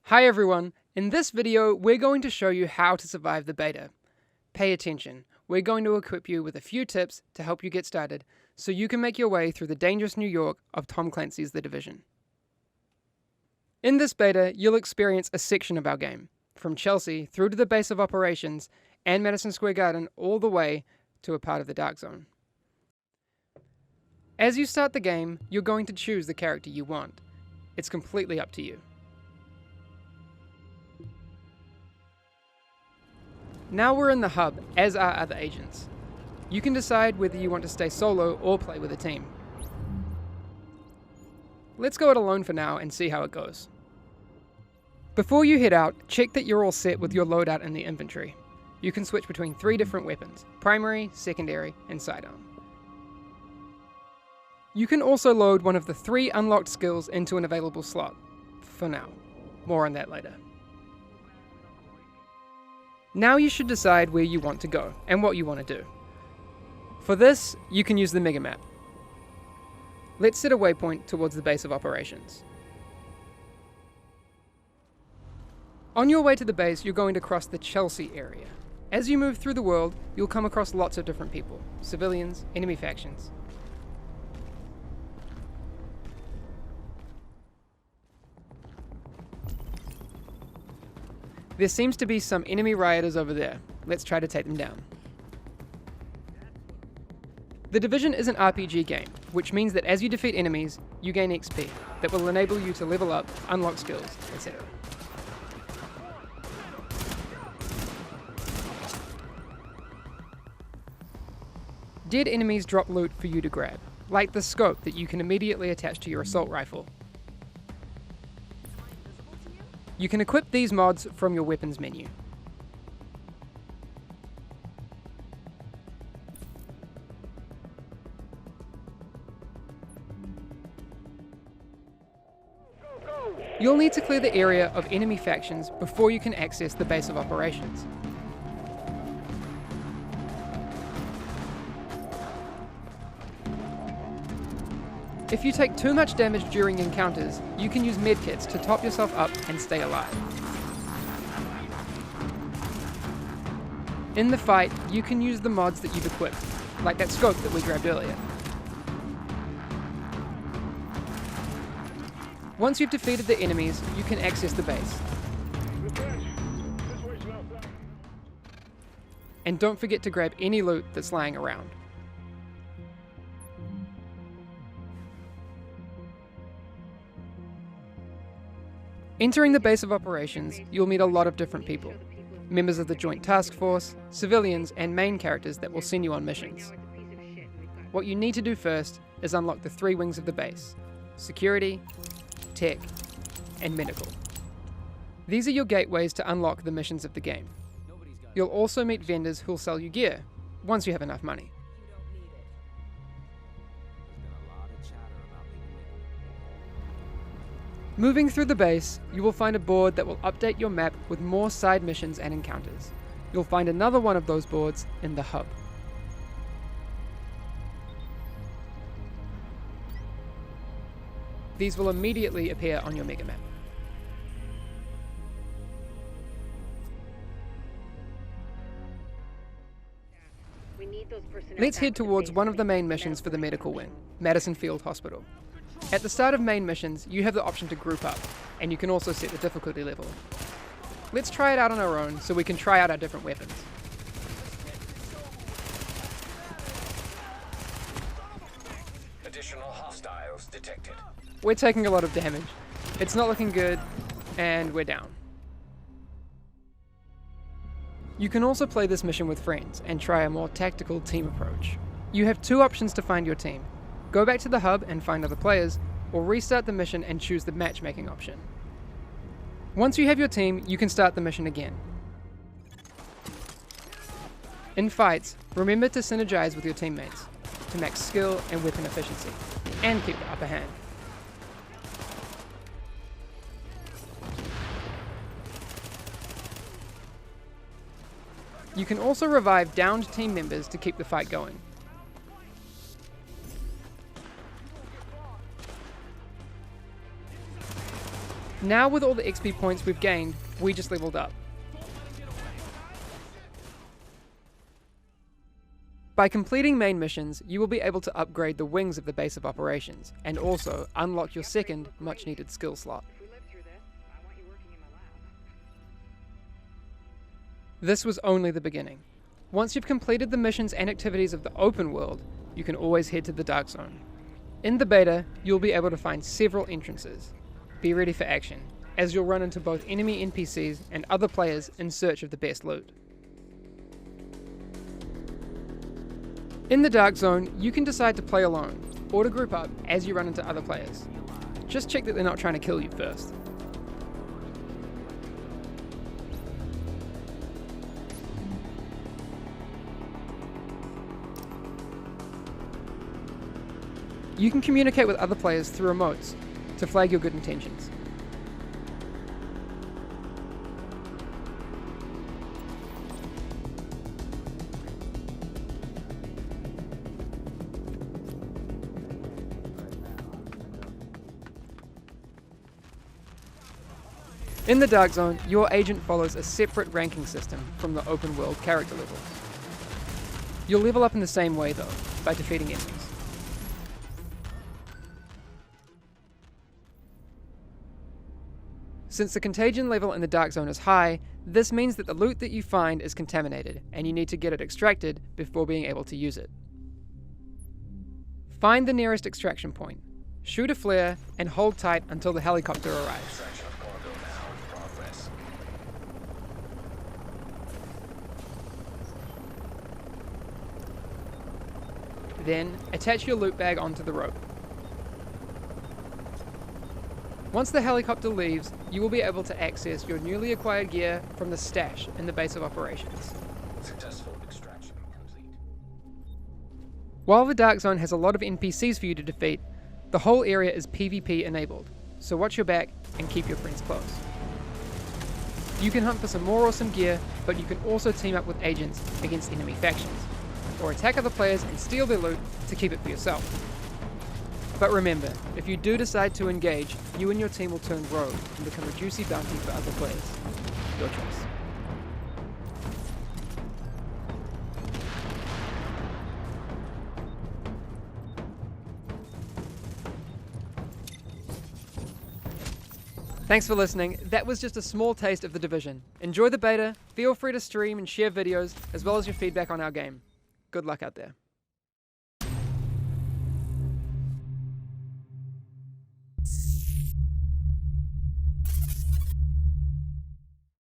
Hi everyone, in this video we're going to show you how to survive the beta. Pay attention, we're going to equip you with a few tips to help you get started so you can make your way through the dangerous New York of Tom Clancy's The Division. In this beta, you'll experience a section of our game, from Chelsea through to the base of operations and Madison Square Garden all the way to a part of the Dark Zone. As you start the game, you're going to choose the character you want. It's completely up to you. Now we're in the hub, as are other agents. You can decide whether you want to stay solo or play with a team. Let's go it alone for now and see how it goes. Before you head out, check that you're all set with your loadout in the inventory. You can switch between 3 different weapons: primary, secondary, and sidearm. You can also load one of the 3 unlocked skills into an available slot. For now. More on that later. Now you should decide where you want to go and what you want to do. For this, you can use the mega map. Let's set a waypoint towards the base of operations. On your way to the base, you're going to cross the Chelsea area. As you move through the world, you'll come across lots of different people: civilians, enemy factions. There seems to be some enemy rioters over there. Let's try to take them down. The Division is an RPG game, which means that as you defeat enemies, you gain XP that will enable you to level up, unlock skills, etc. Dead enemies drop loot for you to grab, like the scope that you can immediately attach to your assault rifle. You can equip these mods from your weapons menu. You'll need to clear the area of enemy factions before you can access the base of operations. If you take too much damage during encounters, you can use medkits to top yourself up and stay alive. In the fight, you can use the mods that you've equipped, like that scope that we grabbed earlier. Once you've defeated the enemies, you can access the base. And don't forget to grab any loot that's lying around. Entering the base of operations, you'll meet a lot of different people. Members of the Joint Task Force, civilians, and main characters that will send you on missions. What you need to do first is unlock the 3 wings of the base: security, tech, and medical. These are your gateways to unlock the missions of the game. You'll also meet vendors who'll sell you gear, once you have enough money. Moving through the base, you will find a board that will update your map with more side missions and encounters. You'll find another one of those boards in the hub. These will immediately appear on your mega map. Let's head towards one of the main missions for the medical wing, Madison Field Hospital. At the start of main missions, you have the option to group up, and you can also set the difficulty level. Let's try it out on our own so we can try out our different weapons. Additional hostiles detected. We're taking a lot of damage. It's not looking good, and we're down. You can also play this mission with friends and try a more tactical team approach. You have 2 options to find your team. Go back to the hub and find other players, or restart the mission and choose the matchmaking option. Once you have your team, you can start the mission again. In fights, remember to synergize with your teammates to max skill and weapon efficiency, and keep the upper hand. You can also revive downed team members to keep the fight going. Now with all the XP points we've gained, we just leveled up. By completing main missions, you will be able to upgrade the wings of the base of operations, and also unlock your second, much needed skill slot. This was only the beginning. Once you've completed the missions and activities of the open world, you can always head to the Dark Zone. In the beta, you'll be able to find several entrances. Be ready for action, as you'll run into both enemy NPCs and other players in search of the best loot. In the Dark Zone, you can decide to play alone, or to group up as you run into other players. Just check that they're not trying to kill you first. You can communicate with other players through emotes to flag your good intentions. In the Dark Zone, your agent follows a separate ranking system from the open world character levels. You'll level up in the same way though, by defeating enemies. Since the contagion level in the Dark Zone is high, this means that the loot that you find is contaminated, and you need to get it extracted before being able to use it. Find the nearest extraction point, shoot a flare, and hold tight until the helicopter arrives. Then, attach your loot bag onto the rope. Once the helicopter leaves, you will be able to access your newly acquired gear from the stash in the base of operations. Successful extraction complete. While the Dark Zone has a lot of NPCs for you to defeat, the whole area is PvP enabled, so watch your back and keep your friends close. You can hunt for some more awesome gear, but you can also team up with agents against enemy factions, or attack other players and steal their loot to keep it for yourself. But remember, if you do decide to engage, you and your team will turn rogue and become a juicy bounty for other players. Your choice. Thanks for listening. That was just a small taste of The Division. Enjoy the beta, feel free to stream and share videos, as well as your feedback on our game. Good luck out there.